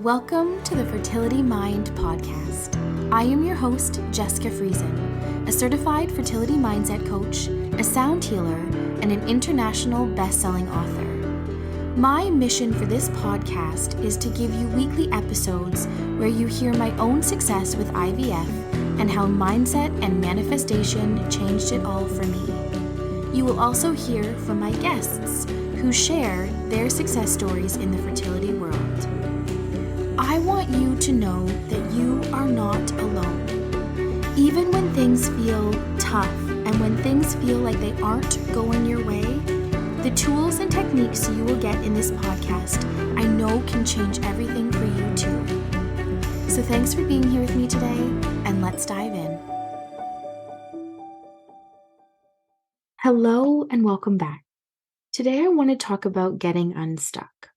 Welcome to the Fertility Mind podcast. I am your host, Jessica Friesen, a certified fertility mindset coach, a sound healer, and an international best-selling author. My mission for this podcast is to give you weekly episodes where you hear my own success with IVF and how mindset and manifestation changed it all for me. You will also hear from my guests who share their success stories in the fertility world. I want you to know that you are not alone. Even when things feel tough and when things feel like they aren't going your way, the tools and techniques you will get in this podcast, I know can change everything for you too. So thanks for being here with me today, and let's dive in. Hello and welcome back. Today I want to talk about getting unstuck.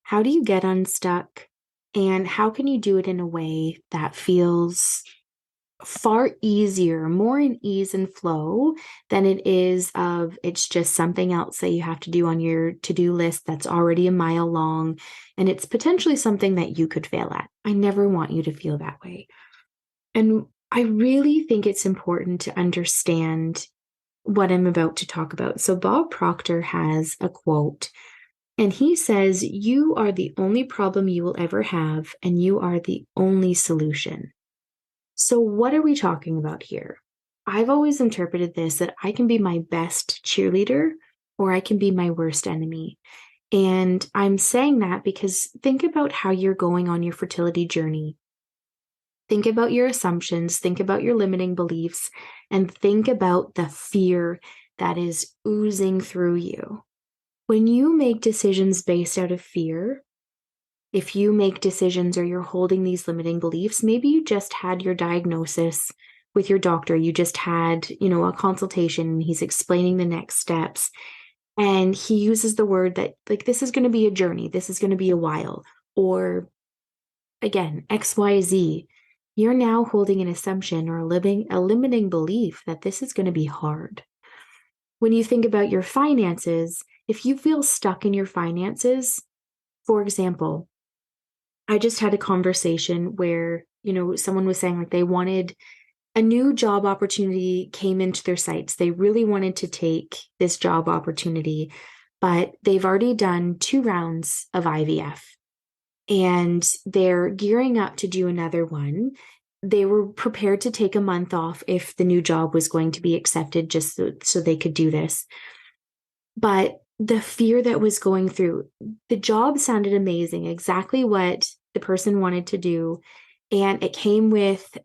How do you get unstuck? And how can you do it in a way that feels far easier, more in ease and flow than it is of it's just something else that you have to do on your to-do list that's already a mile long, and it's potentially something that you could fail at. I never want you to feel that way. And I really think it's important to understand what I'm about to talk about. So Bob Proctor has a quote. And he says, "You are the only problem you will ever have, and you are the only solution." So what are we talking about here? I've always interpreted this that I can be my best cheerleader or I can be my worst enemy. And I'm saying that because think about how you're going on your fertility journey. Think about your assumptions, think about your limiting beliefs, and think about the fear that is oozing through you. When you make decisions based out of fear, if you make decisions or you're holding these limiting beliefs, maybe you just had your diagnosis with your doctor, you just had, a consultation, and he's explaining the next steps. And he uses the word that this is going to be a journey, this is going to be a while, or again, XYZ. You're now holding an assumption or a limiting belief that this is going to be hard. When you think about your finances, if you feel stuck in your finances, for example, I just had a conversation where, someone was saying they wanted a new job opportunity came into their sights. They really wanted to take this job opportunity, but they've already done 2 rounds of IVF and they're gearing up to do another one. They were prepared to take a month off if the new job was going to be accepted just so they could do this. But the fear that was going through, the job sounded amazing, exactly what the person wanted to do. And it came with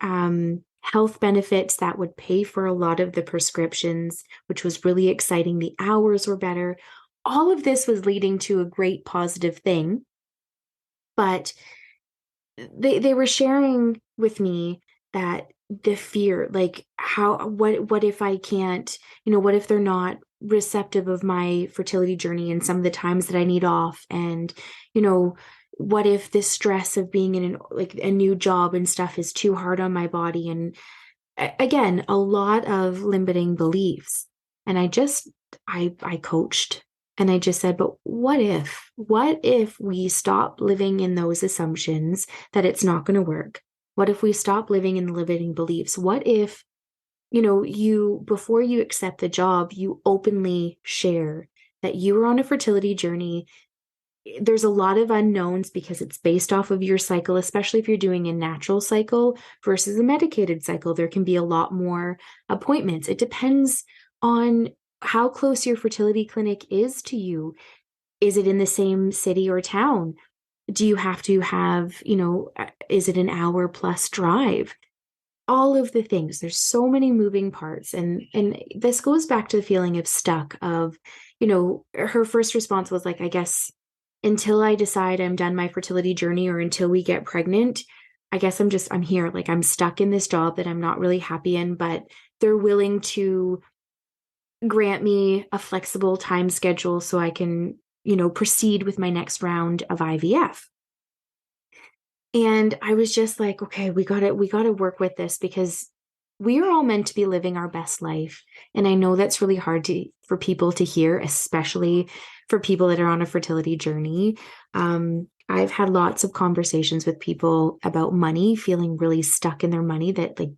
health benefits that would pay for a lot of the prescriptions, which was really exciting. The hours were better. All of this was leading to a great positive thing. But they were sharing with me that the fear, what if I can't, what if they're not receptive of my fertility journey and some of the times that I need off, and what if this stress of being in a new job and stuff is too hard on my body, and again, a lot of limiting beliefs. And I coached and I just said, but what if we stop living in those assumptions that it's not going to work? What if we stop living in limiting beliefs? What if you, before you accept the job, you openly share that you were on a fertility journey. There's a lot of unknowns because it's based off of your cycle, especially if you're doing a natural cycle versus a medicated cycle. There can be a lot more appointments. It depends on how close your fertility clinic is to you. Is it in the same city or town? Do you have to have, is it an hour plus drive? All of the things. There's so many moving parts. And this goes back to the feeling of stuck of, her first response was I guess until I decide I'm done my fertility journey or until we get pregnant, I guess I'm here. I'm stuck in this job that I'm not really happy in, but they're willing to grant me a flexible time schedule so I can, proceed with my next round of IVF. And I was just okay, we got to work with this because we are all meant to be living our best life. And I know that's really hard for people to hear, especially for people that are on a fertility journey. I've had lots of conversations with people about money, feeling really stuck in their money that like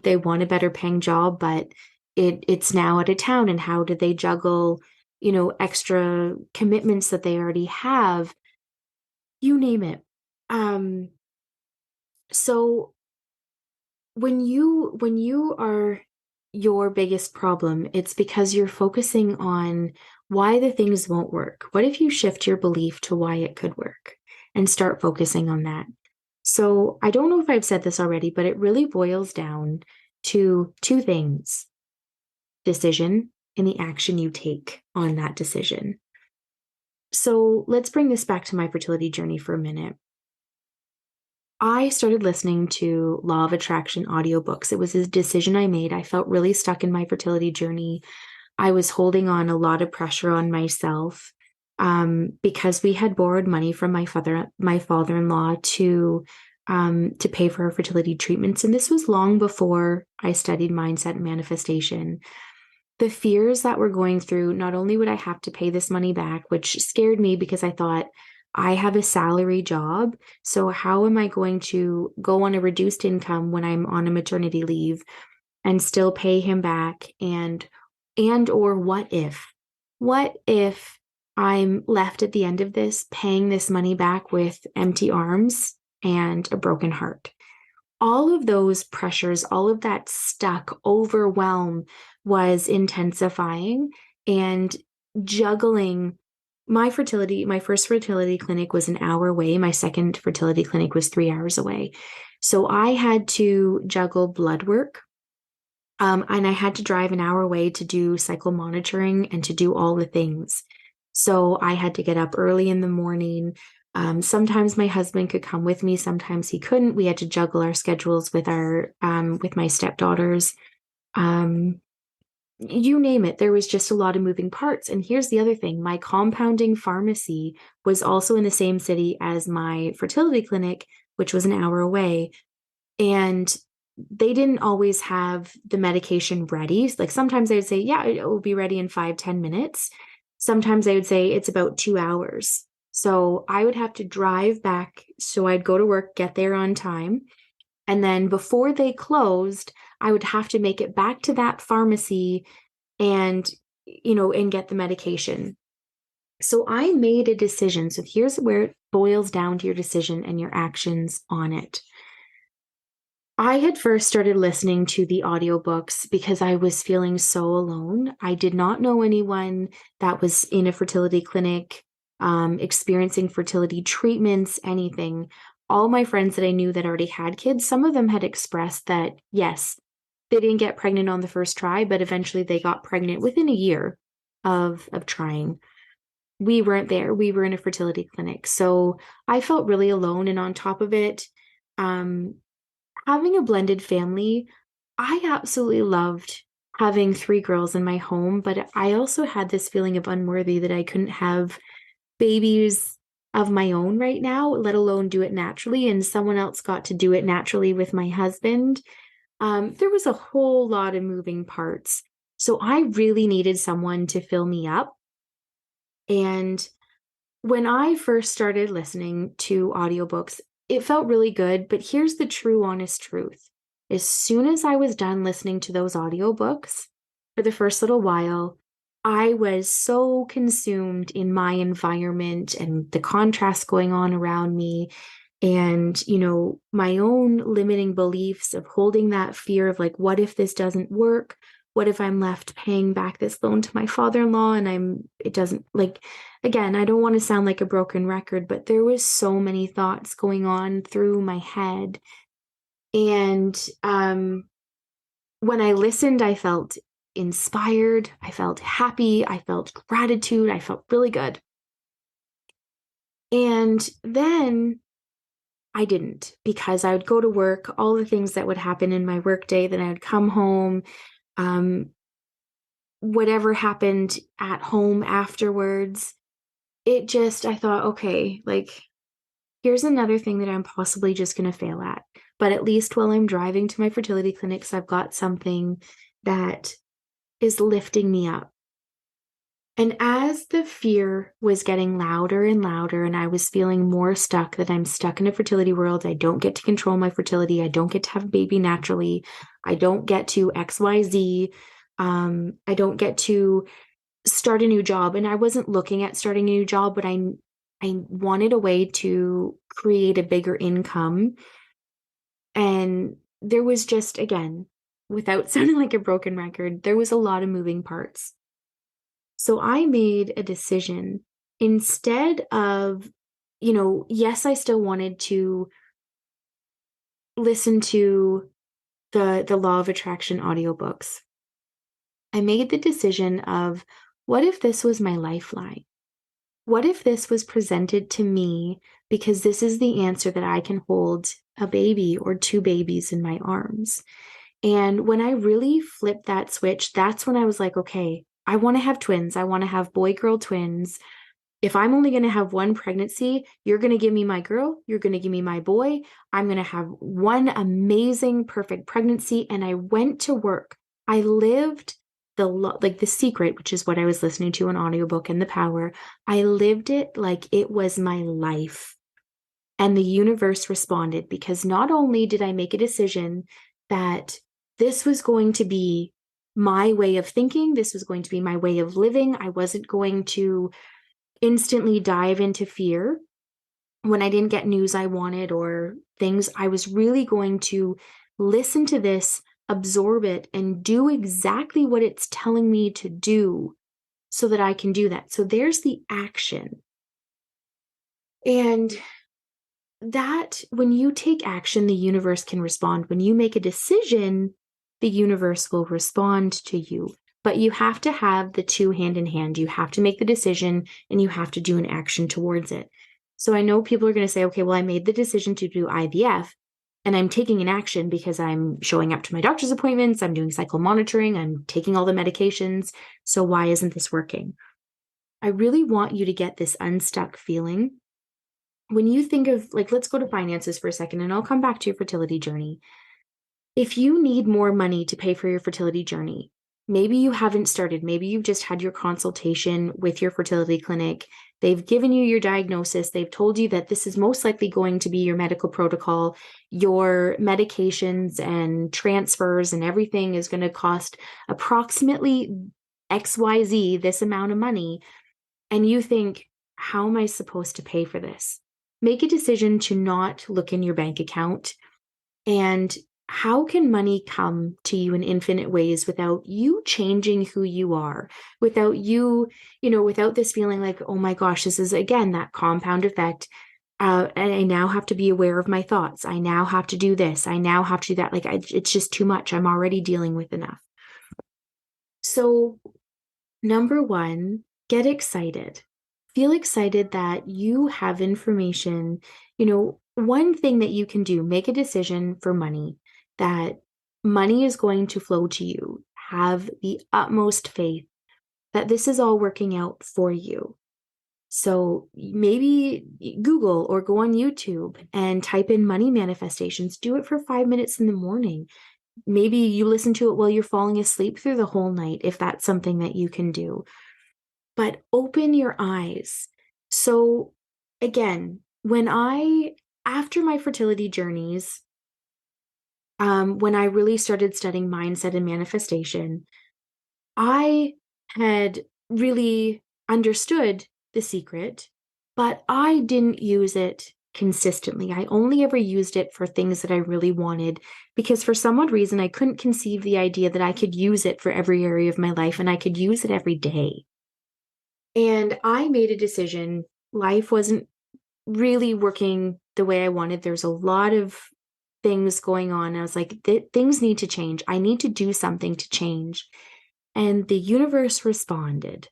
they want a better paying job, but it's now out of town and how do they juggle, extra commitments that they already have, you name it. Um, so when you are your biggest problem, it's because you're focusing on why the things won't work. What if you shift your belief to why it could work and start focusing on that? So I don't know if I've said this already, but it really boils down to two things: decision and the action you take on that decision. So let's bring this back to my fertility journey for a minute. I started listening to Law of Attraction audiobooks. It was a decision I made. I felt really stuck in my fertility journey. I was holding on a lot of pressure on myself because we had borrowed money from my father-in-law to pay for our fertility treatments. And this was long before I studied mindset and manifestation. The fears that we're going through, not only would I have to pay this money back, which scared me because I thought I have a salary job. So how am I going to go on a reduced income when I'm on a maternity leave and still pay him back? And or what if I'm left at the end of this paying this money back with empty arms and a broken heart? All of those pressures, all of that stuck overwhelm was intensifying and juggling. My first fertility clinic was an hour away. My second fertility clinic was 3 hours away. So I had to juggle blood work. And I had to drive an hour away to do cycle monitoring and to do all the things. So I had to get up early in the morning. Sometimes my husband could come with me, sometimes he couldn't. We had to juggle our schedules with my stepdaughters. Um, you name it, there was just a lot of moving parts. And here's the other thing: my compounding pharmacy was also in the same city as my fertility clinic, which was an hour away. And they didn't always have the medication ready. Like sometimes they would say, yeah, it will be ready in 5-10 minutes. Sometimes they would say it's about 2 hours. So I would have to drive back. So I'd go to work, get there on time. And then before they closed, I would have to make it back to that pharmacy and, and get the medication. So I made a decision. So here's where it boils down to your decision and your actions on it. I had first started listening to the audiobooks because I was feeling so alone. I did not know anyone that was in a fertility clinic, experiencing fertility treatments, anything. All my friends that I knew that already had kids, some of them had expressed that, yes, they didn't get pregnant on the first try, but eventually they got pregnant within a year of trying. We weren't there. We were in a fertility clinic. So I felt really alone. And on top of it, um, having a blended family, I absolutely loved having three girls in my home, but I also had this feeling of unworthy that I couldn't have babies of my own right now, let alone do it naturally. And someone else got to do it naturally with my husband. There was a whole lot of moving parts. So I really needed someone to fill me up. And when I first started listening to audiobooks, it felt really good, but here's the true, honest truth. As soon as I was done listening to those audiobooks, for the first little while, I was so consumed in my environment and the contrast going on around me and, my own limiting beliefs of holding that fear of like, what if this doesn't work? What if I'm left paying back this loan to my father-in-law and it doesn't like, again, I don't want to sound like a broken record, but there was so many thoughts going on through my head. And when I listened, I felt inspired. I felt happy. I felt gratitude. I felt really good. And then I didn't, because I would go to work, all the things that would happen in my workday, then I would come home. Um, whatever happened at home afterwards, I thought, okay, like, here's another thing that I'm possibly just going to fail at. But at least while I'm driving to my fertility clinics, I've got something that is lifting me up. And as the fear was getting louder and louder, and I was feeling more stuck, that I'm stuck in a fertility world, I don't get to control my fertility, I don't get to have a baby naturally, I don't get to XYZ, I don't get to start a new job. And I wasn't looking at starting a new job, but I wanted a way to create a bigger income. And there was just, again, without sounding like a broken record, there was a lot of moving parts. So I made a decision instead of, yes, I still wanted to listen to the Law of Attraction audiobooks. I made the decision of, what if this was my lifeline? What if this was presented to me because this is the answer that I can hold a baby or two babies in my arms? And when I really flipped that switch, that's when I was like, okay, I want to have twins. I want to have boy girl twins. If I'm only going to have one pregnancy, you're going to give me my girl, you're going to give me my boy. I'm going to have one amazing, perfect pregnancy. And I went to work. I lived like The Secret, which is what I was listening to an audiobook, and The Power. I lived it like it was my life. And the universe responded, because not only did I make a decision that this was going to be my way of thinking, this was going to be my way of living. I wasn't going to instantly dive into fear when I didn't get news I wanted or things. I was really going to listen to this, absorb it, and do exactly what it's telling me to do so that I can do that. So there's the action. And that when you take action, the universe can respond. When you make a decision, the universe will respond to you. But you have to have the two hand in hand. You have to make the decision and you have to do an action towards it. So I know people are going to say, okay, well, I made the decision to do IVF and I'm taking an action because I'm showing up to my doctor's appointments, I'm doing cycle monitoring, I'm taking all the medications. So why isn't this working? I really want you to get this unstuck feeling. When you think of, like, let's go to finances for a second, and I'll come back to your fertility journey. If you need more money to pay for your fertility journey, maybe you haven't started, maybe you've just had your consultation with your fertility clinic. They've given you your diagnosis. They've told you that this is most likely going to be your medical protocol. Your medications and transfers and everything is going to cost approximately XYZ, this amount of money. And you think, how am I supposed to pay for this? Make a decision to not look in your bank account. And how can money come to you in infinite ways without you changing who you are, without you, without this feeling like, oh my gosh, this is again that compound effect. And I now have to be aware of my thoughts. I now have to do this. I now have to do that. It's just too much. I'm already dealing with enough. So, number one, get excited. Feel excited that you have information. One thing that you can do, make a decision for money, that money is going to flow to you. Have the utmost faith that this is all working out for you. So maybe Google or go on YouTube and type in money manifestations. Do it for 5 minutes in the morning. Maybe you listen to it while you're falling asleep through the whole night, if that's something that you can do. But open your eyes. So again, after my fertility journeys, when I really started studying mindset and manifestation, I had really understood The Secret, but I didn't use it consistently. I only ever used it for things that I really wanted, because for some odd reason, I couldn't conceive the idea that I could use it for every area of my life and I could use it every day. And I made a decision. Life wasn't really working the way I wanted. There's a lot of things going on. I was like, things need to change. I need to do something to change. And the universe responded.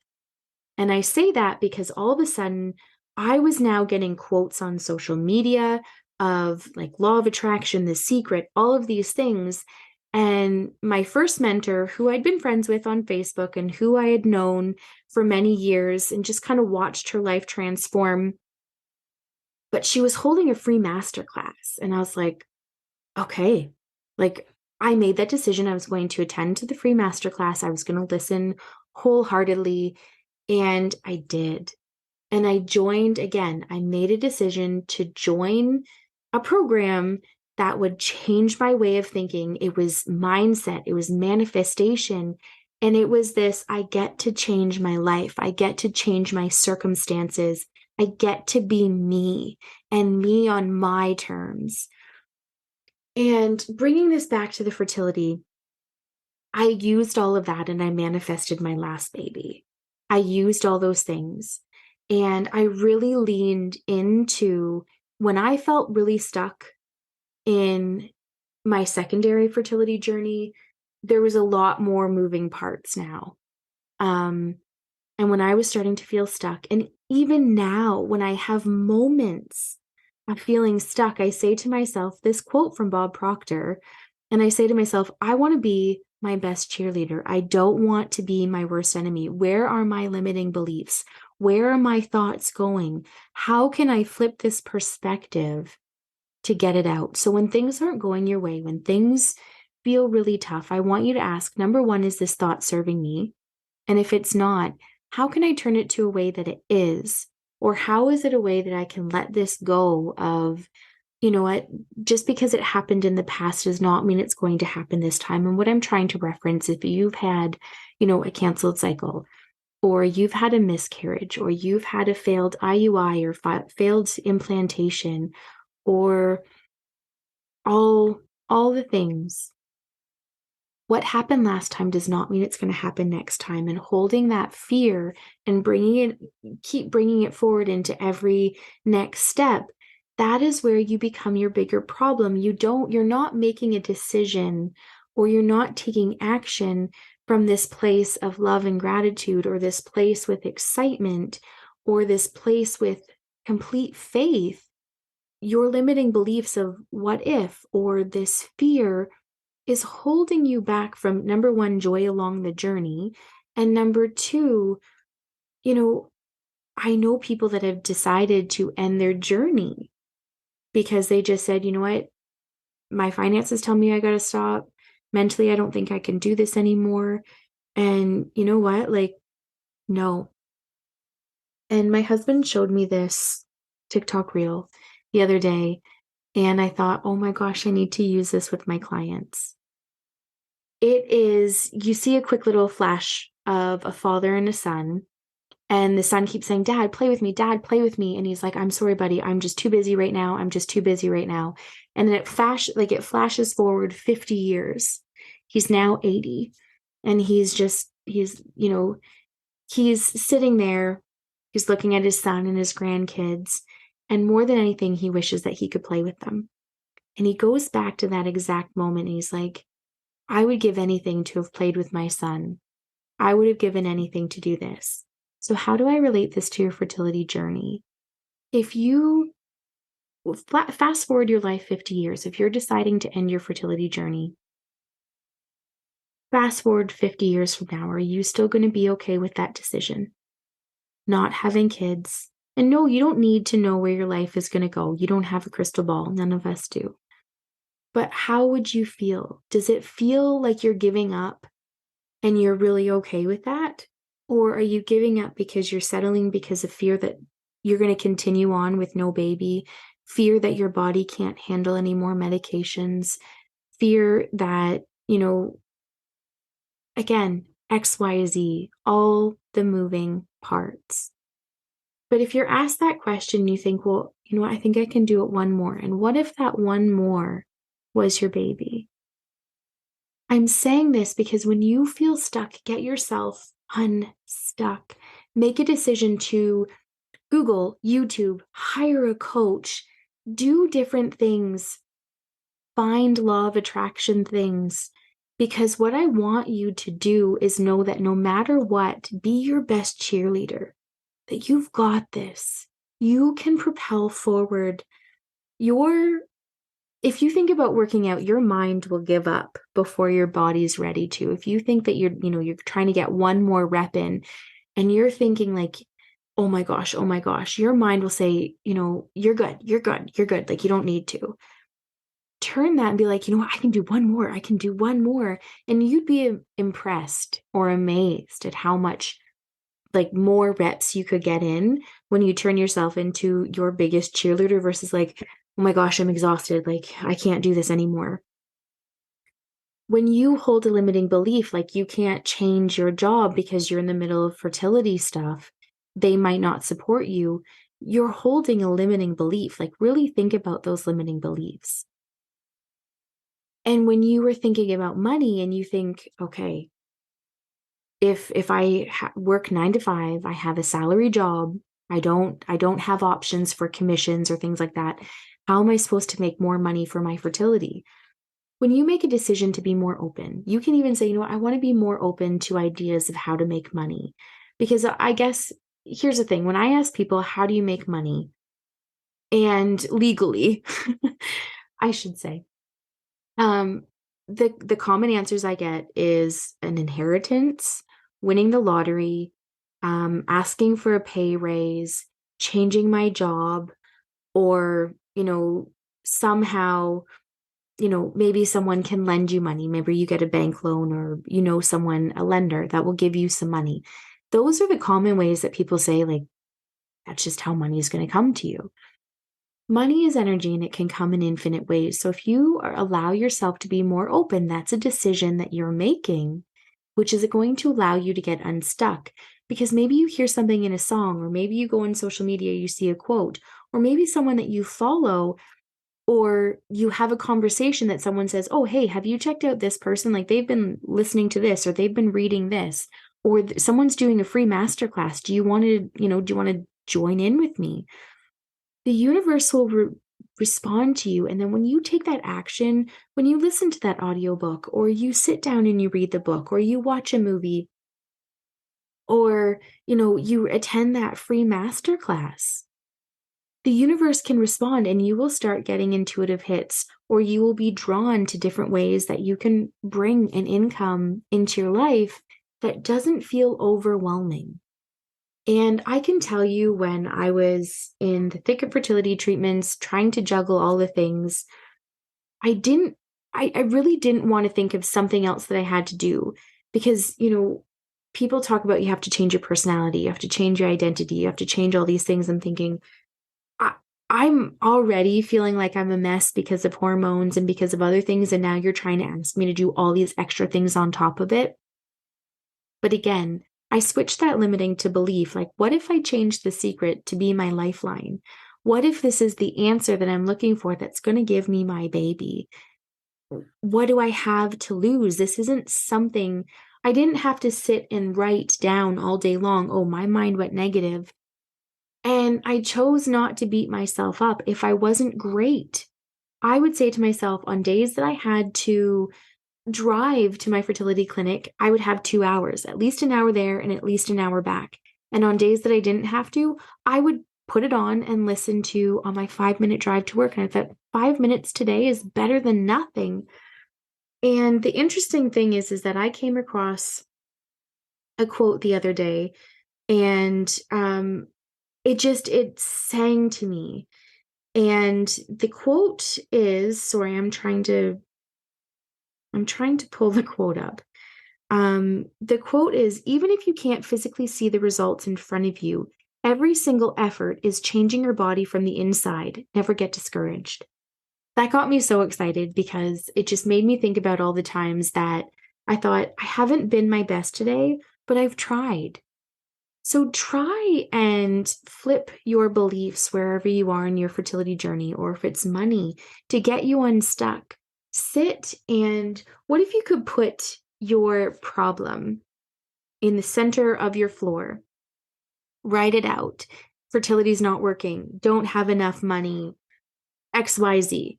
And I say that because all of a sudden, I was now getting quotes on social media of like Law of Attraction, The Secret, all of these things. And my first mentor, who I'd been friends with on Facebook and who I had known for many years and just kind of watched her life transform, but she was holding a free masterclass. And I was like, okay, like I made that decision. I was going to attend to the free masterclass. I was going to listen wholeheartedly. And I did. And I joined again. I made a decision to join a program that would change my way of thinking. It was mindset, it was manifestation. And it was this: I get to change my life, I get to change my circumstances, I get to be me and me on my terms. And bringing this back to the fertility, I used all of that and I manifested my last baby. I used all those things. And I really leaned into when I felt really stuck in my secondary fertility journey, there was a lot more moving parts now. Um, and when I was starting to feel stuck, and even now, when I have moments of feeling stuck, I say to myself this quote from Bob Proctor, and I say to myself, I want to be my best cheerleader. I don't want to be my worst enemy. Where are my limiting beliefs? Where are my thoughts going? How can I flip this perspective to get it out? So when things aren't going your way, when things feel really tough, I want you to ask, number one, is this thought serving me? And if it's not, how can I turn it to a way that it is? Or how is it a way that I can let this go of, you know what, just because it happened in the past does not mean it's going to happen this time. And what I'm trying to reference, if you've had, a canceled cycle, or you've had a miscarriage, or you've had a failed IUI or failed implantation, or all the things, what happened last time does not mean it's going to happen next time. And holding that fear and keep bringing it forward into every next step, that is where you become your bigger problem. You're not making a decision, or you're not taking action from this place of love and gratitude, or this place with excitement, or this place with complete faith. Your limiting beliefs of what if, or this fear, is holding you back from, number one, joy along the journey. And number two, you know, I know people that have decided to end their journey because they just said, you know what, my finances tell me I got to stop. Mentally, I don't think I can do this anymore. And you know what? Like, no. And my husband showed me this TikTok reel the other day. And I thought, oh my gosh, I need to use this with my clients. It is, you see a quick little flash of a father and a son, and the son keeps saying, Dad, play with me, Dad, play with me. And he's like, I'm sorry, buddy, I'm just too busy right now. I'm just too busy right now. And then it flashes forward 50 years. He's now 80. And he's sitting there, he's looking at his son and his grandkids. And more than anything, he wishes that he could play with them. And he goes back to that exact moment. And he's like, I would give anything to have played with my son. I would have given anything to do this. So, how do I relate this to your fertility journey? If you fast forward your life 50 years, if you're deciding to end your fertility journey, fast forward 50 years from now, are you still going to be okay with that decision? Not having kids. And no, you don't need to know where your life is going to go. You don't have a crystal ball. None of us do. But how would you feel? Does it feel like you're giving up and you're really okay with that? Or are you giving up because you're settling because of fear that you're going to continue on with no baby, fear that your body can't handle any more medications, fear that, again, XYZ, all the moving parts. But if you're asked that question, you think, well, I think I can do it one more. And what if that one more was your baby? I'm saying this because when you feel stuck, get yourself unstuck. Make a decision to Google, YouTube, hire a coach, do different things, find law of attraction things. Because what I want you to do is know that no matter what, be your best cheerleader, that you've got this. You can propel forward. If you think about working out, your mind will give up before your body's ready to. If you think that you're trying to get one more rep in and you're thinking like, oh my gosh, your mind will say, you're good, you're good, you're good. Like you don't need to. Turn that and be like, what, I can do one more. I can do one more. And you'd be impressed or amazed at how much like more reps you could get in when you turn yourself into your biggest cheerleader versus like, oh my gosh, I'm exhausted. Like, I can't do this anymore. When you hold a limiting belief, like you can't change your job because you're in the middle of fertility stuff, they might not support you. You're holding a limiting belief. Like, really think about those limiting beliefs. And when you were thinking about money and you think, okay, if I work 9 to 5, I have a salary job, I don't have options for commissions or things like that. How am I supposed to make more money for my fertility? When you make a decision to be more open, you can even say, you know what, I want to be more open to ideas of how to make money. Because I guess here's the thing, when I ask people, how do you make money? And legally, I should say, um, the common answers I get is an inheritance, winning the lottery, asking for a pay raise, changing my job, or, somehow, maybe someone can lend you money. Maybe you get a bank loan or someone, a lender that will give you some money. Those are the common ways that people say, like, that's just how money is going to come to you. Money is energy and it can come in infinite ways. So if you allow yourself to be more open, that's a decision that you're making, which is going to allow you to get unstuck. Because maybe you hear something in a song, or maybe you go on social media, you see a quote, or maybe someone that you follow, or you have a conversation that someone says, oh, hey, have you checked out this person? Like they've been listening to this, or they've been reading this, or someone's doing a free masterclass. Do you want to join in with me? The universe will respond to you. And then when you take that action, when you listen to that audiobook, or you sit down and you read the book, or you watch a movie, or, you attend that free masterclass, the universe can respond and you will start getting intuitive hits, or you will be drawn to different ways that you can bring an income into your life that doesn't feel overwhelming. And I can tell you, when I was in the thick of fertility treatments, trying to juggle all the things, I didn't, I really didn't want to think of something else that I had to do because, people talk about you have to change your personality, you have to change your identity, you have to change all these things. I'm thinking, I, I'm already feeling like I'm a mess because of hormones and because of other things. And now you're trying to ask me to do all these extra things on top of it. But again, I switched that limiting to belief. Like, what if I change the secret to be my lifeline? What if this is the answer that I'm looking for that's going to give me my baby? What do I have to lose? This isn't something I didn't have to sit and write down all day long. Oh, my mind went negative. And I chose not to beat myself up if I wasn't great. I would say to myself, on days that I had to drive to my fertility clinic, I would have 2 hours, at least an hour there and at least an hour back. And on days that I didn't have to, I would put it on and listen to on my 5 minute drive to work. And I thought 5 minutes today is better than nothing. And the interesting thing is that I came across a quote the other day, and it sang to me. And the quote is, sorry, I'm trying to pull the quote up. The quote is, even if you can't physically see the results in front of you, every single effort is changing your body from the inside. Never get discouraged. That got me so excited because it just made me think about all the times that I thought, I haven't been my best today, but I've tried. So try and flip your beliefs wherever you are in your fertility journey, or if it's money, to get you unstuck. Sit and what if you could put your problem in the center of your floor? Write it out. Fertility's not working. Don't have enough money. XYZ.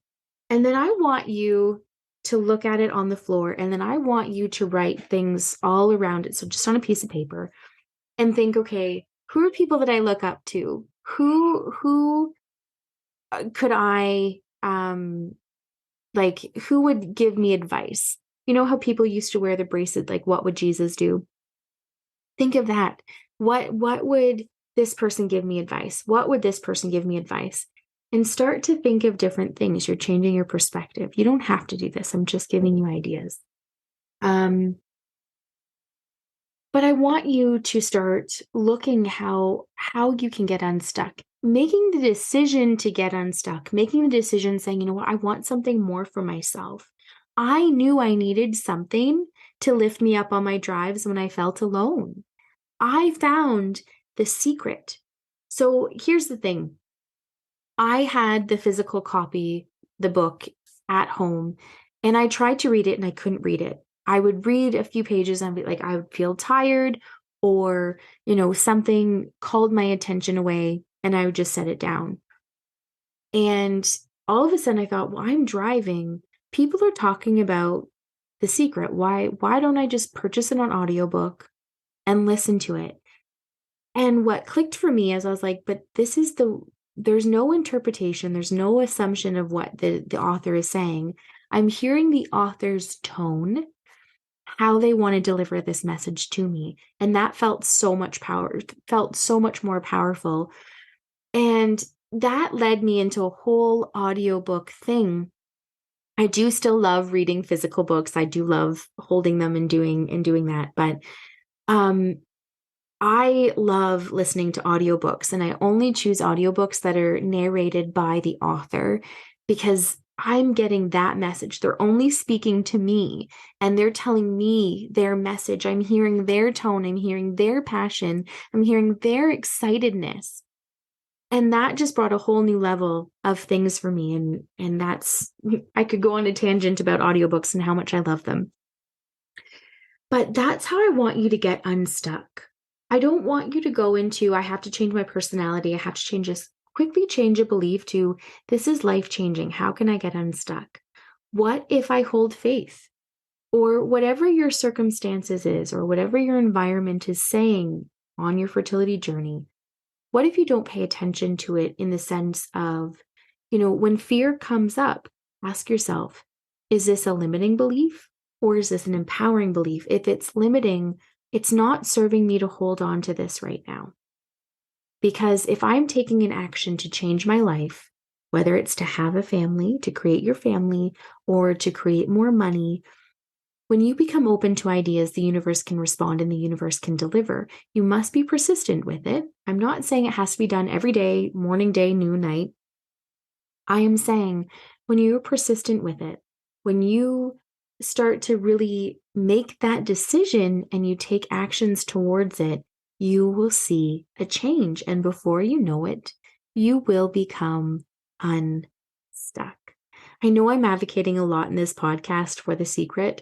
And then I want you to look at it on the floor, and then I want you to write things all around it. So just on a piece of paper, and think, okay, who are people that I look up to? Who could I like who would give me advice? You know how people used to wear the bracelet, like, what would Jesus do? Think of that. What would this person give me advice? What would this person give me advice? And start to think of different things. You're changing your perspective. You don't have to do this. I'm just giving you ideas. Um, But I want you to start looking how you can get unstuck. Making the decision to get unstuck, making the decision saying, you know what, I want something more for myself. I knew I needed something to lift me up on my drives when I felt alone. I found the secret. So here's the thing. I had the physical copy, the book at home, and I tried to read it and I couldn't read it. I would read a few pages and be like, I would feel tired or, something called my attention away and I would just set it down. And all of a sudden I thought, well, I'm driving. People are talking about The Secret. Why don't I just purchase it on audiobook and listen to it? And what clicked for me as I was like, but there's no interpretation, there's no assumption of what the author is saying. I'm hearing the author's tone, how they want to deliver this message to me. And that felt so much more powerful. And that led me into a whole audiobook thing. I do still love reading physical books. I do love holding them and doing that. But um I love listening to audiobooks, and I only choose audiobooks that are narrated by the author because I'm getting that message. They're only speaking to me and they're telling me their message. I'm hearing their tone, I'm hearing their passion, I'm hearing their excitedness. And that just brought a whole new level of things for me. And that's, I could go on a tangent about audiobooks and how much I love them. But that's how I want you to get unstuck. I don't want you to go into, I have to change my personality. I have to change this. Quickly change a belief to, this is life changing. How can I get unstuck? What if I hold faith? Or whatever your circumstances is, or whatever your environment is saying on your fertility journey, what if you don't pay attention to it in the sense of, when fear comes up, ask yourself, is this a limiting belief or is this an empowering belief? If it's limiting, it's not serving me to hold on to this right now. Because if I'm taking an action to change my life, whether it's to have a family, to create your family, or to create more money, when you become open to ideas, the universe can respond and the universe can deliver. You must be persistent with it. I'm not saying it has to be done every day, morning, day, noon, night. I am saying when you're persistent with it, when you start to really make that decision and you take actions towards it, you will see a change. And before you know it, you will become unstuck. I know I'm advocating a lot in this podcast for The Secret,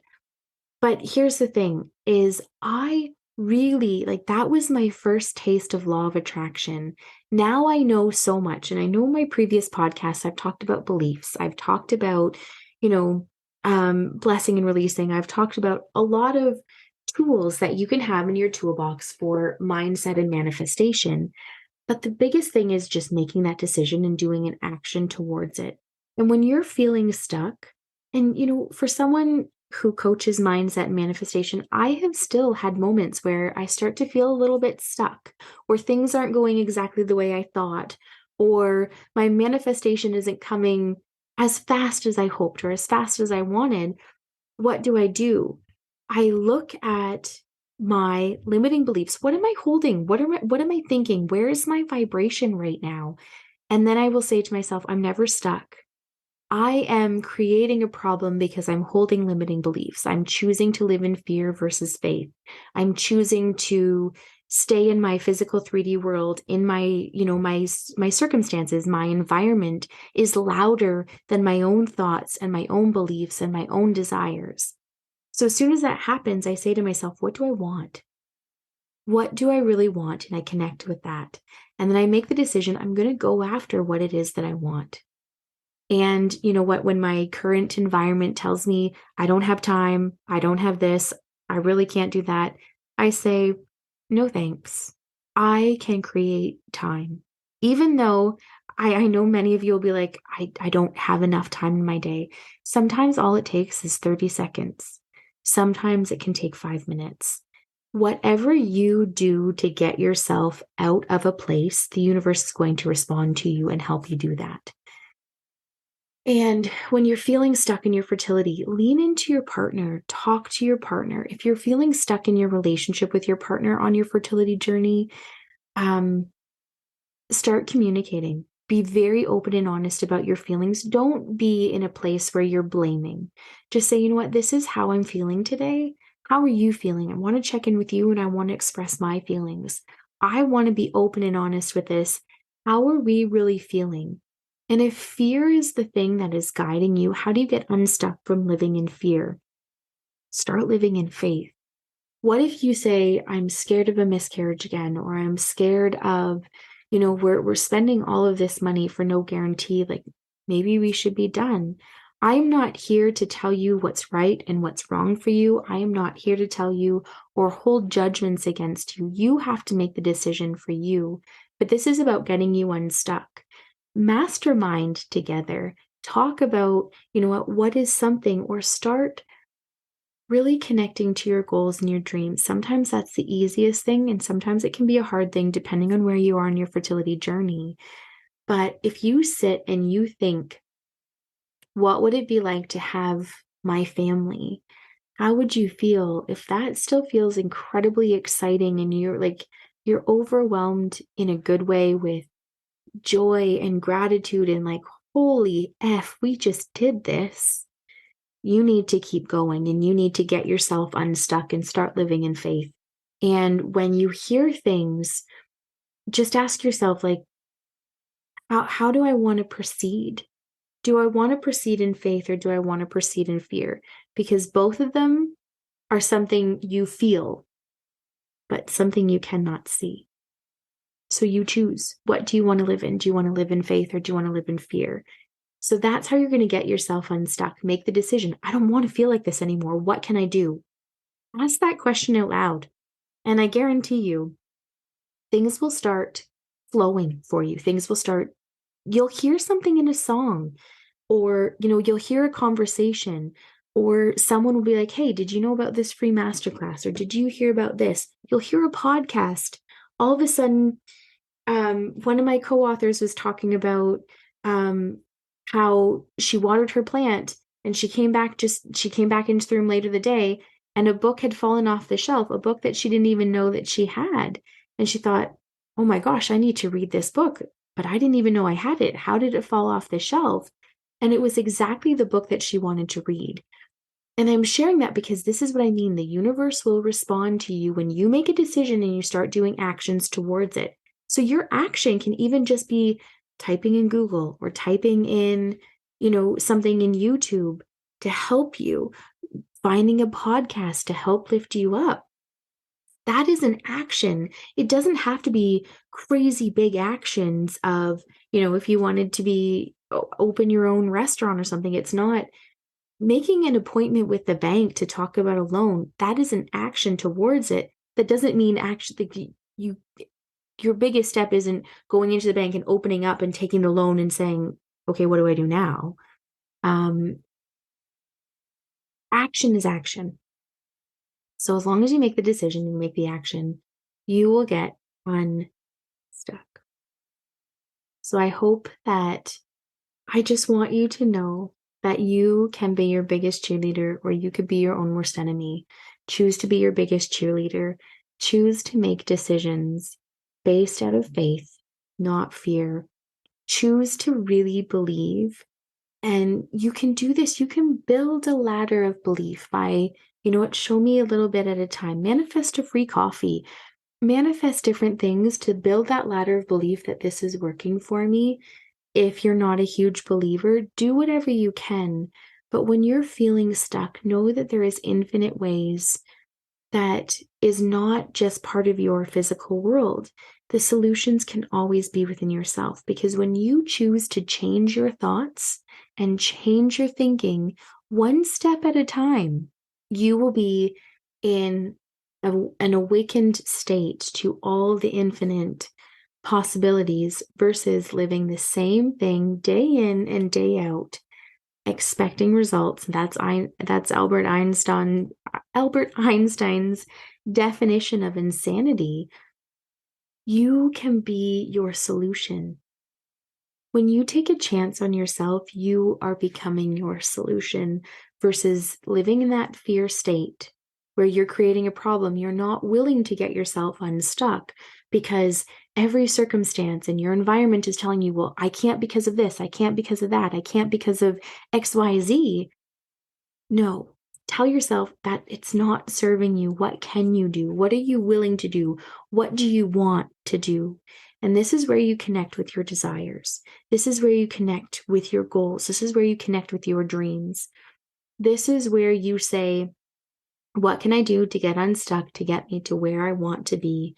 but here's the thing is I really like that was my first taste of law of attraction. Now I know so much. And I know in my previous podcasts, I've talked about beliefs. I've talked about, blessing and releasing. I've talked about a lot of tools that you can have in your toolbox for mindset and manifestation. But the biggest thing is just making that decision and doing an action towards it. And when you're feeling stuck, and for someone who coaches mindset and manifestation, I have still had moments where I start to feel a little bit stuck, or things aren't going exactly the way I thought, or my manifestation isn't coming as fast as I hoped or as fast as I wanted. What do? I look at my limiting beliefs. What am I holding? What am I thinking? Where is my vibration right now? And then I will say to myself, I'm never stuck. I am creating a problem because I'm holding limiting beliefs. I'm choosing to live in fear versus faith. I'm choosing to stay in my physical 3D world, in my circumstances. My environment is louder than my own thoughts and my own beliefs and my own desires. So as soon as that happens, I say to myself, what do I want? What do I really want? And I connect with that. And then I make the decision, I'm going to go after what it is that I want. And you know what? When my current environment tells me I don't have time, I don't have this, I really can't do that, I say, no thanks. I can create time. Even though I know many of you will be like, I don't have enough time in my day. Sometimes all it takes is 30 seconds. Sometimes it can take 5 minutes. Whatever you do to get yourself out of a place, the universe is going to respond to you and help you do that. And when you're feeling stuck in your fertility, lean into your partner, talk to your partner. If you're feeling stuck in your relationship with your partner on your fertility journey, um, start communicating. Be very open and honest about your feelings. Don't be in a place where you're blaming. Just say, you know what, this is how I'm feeling today. How are you feeling? I want to check in with you and I want to express my feelings. I want to be open and honest with this. How are we really feeling? And if fear is the thing that is guiding you, how do you get unstuck from living in fear? Start living in faith. What if you say, I'm scared of a miscarriage again, or I'm scared of, we're spending all of this money for no guarantee, like maybe we should be done. I'm not here to tell you what's right and what's wrong for you. I am not here to tell you or hold judgments against you. You have to make the decision for you. But this is about getting you unstuck. Mastermind together. Talk about, what is something, or start really connecting to your goals and your dreams. Sometimes that's the easiest thing, and sometimes it can be a hard thing depending on where you are in your fertility journey. But if you sit and you think, what would it be like to have my family? How would you feel if that still feels incredibly exciting and you're overwhelmed in a good way with joy and gratitude and like, holy F, we just did this. You need to keep going and you need to get yourself unstuck and start living in faith. And when you hear things, just ask yourself, like, how do I want to proceed? Do I want to proceed in faith or do I want to proceed in fear? Because both of them are something you feel, but something you cannot see. So you choose. What do you want to live in? Do you want to live in faith or do you want to live in fear? So that's how you're going to get yourself unstuck. Make the decision. I don't want to feel like this anymore. What can I do? Ask that question out loud. And I guarantee you, things will start flowing for you. You'll hear something in a song, or, you'll hear a conversation, or someone will be like, hey, did you know about this free masterclass? Or did you hear about this? You'll hear a podcast. All of a sudden, one of my co-authors was talking about um, how she watered her plant and she came back into the room later the day and a book had fallen off the shelf, a book that she didn't even know that she had. And she thought, oh my gosh, I need to read this book, but I didn't even know I had it. How did it fall off the shelf? And it was exactly the book that she wanted to read. And I'm sharing that because this is what I mean. The universe will respond to you when you make a decision and you start doing actions towards it. So your action can even just be typing in Google or typing in, something in YouTube to help you, finding a podcast to help lift you up. That is an action. It doesn't have to be crazy big actions of, if you wanted to open your own restaurant or something. It's not making an appointment with the bank to talk about a loan. That is an action towards it. That doesn't mean actually your biggest step isn't going into the bank and opening up and taking the loan and saying, okay, what do I do now? Um, Action is action. So as long as you make the decision and make the action, you will get unstuck. So I just want you to know that you can be your biggest cheerleader, or you could be your own worst enemy. Choose to be your biggest cheerleader. Choose to make decisions based out of faith, not fear. Choose to really believe. And you can do this. You can build a ladder of belief by, show me a little bit at a time. Manifest a free coffee. Manifest different things to build that ladder of belief that this is working for me. If you're not a huge believer, do whatever you can. But when you're feeling stuck, know that there is infinite ways that is not just part of your physical world. The solutions can always be within yourself, because when you choose to change your thoughts and change your thinking one step at a time, you will be in an awakened state to all the infinite possibilities versus living the same thing day in and day out, expecting results. That's Albert Einstein's definition of insanity. You can be your solution. When you take a chance on yourself, you are becoming your solution versus living in that fear state where you're creating a problem. You're not willing to get yourself unstuck because every circumstance in your environment is telling you, well, I can't because of this, I can't because of that, I can't because of XYZ. No, tell yourself that it's not serving you. What can you do? What are you willing to do? What do you want to do? And this is where you connect with your desires. This is where you connect with your goals. This is where you connect with your dreams. This is where you say, what can I do to get unstuck, to get me to where I want to be?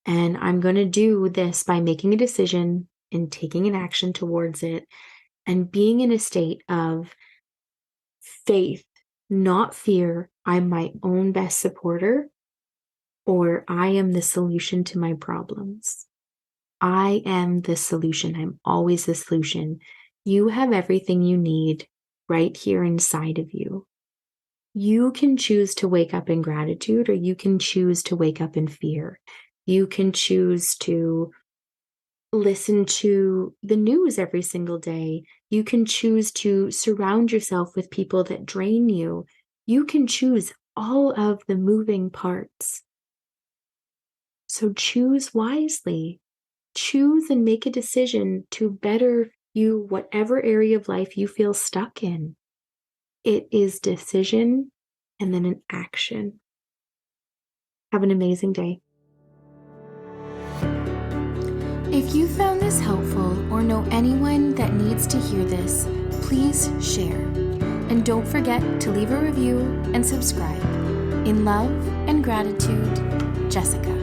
And I'm going to do this by making a decision and taking an action towards it and being in a state of faith, not fear. I'm my own best supporter, or I am the solution to my problems. I am the solution. I'm always the solution. You have everything you need right here inside of you. You can choose to wake up in gratitude, or you can choose to wake up in fear. You can choose to listen to the news every single day. You can choose to surround yourself with people that drain you. You can choose all of the moving parts. So choose wisely. Choose and make a decision to better you, whatever area of life you feel stuck in. It is decision and then an action. Have an amazing day. If you found this helpful or know anyone that needs to hear this, please share. And don't forget to leave a review and subscribe. In love and gratitude, Jessica.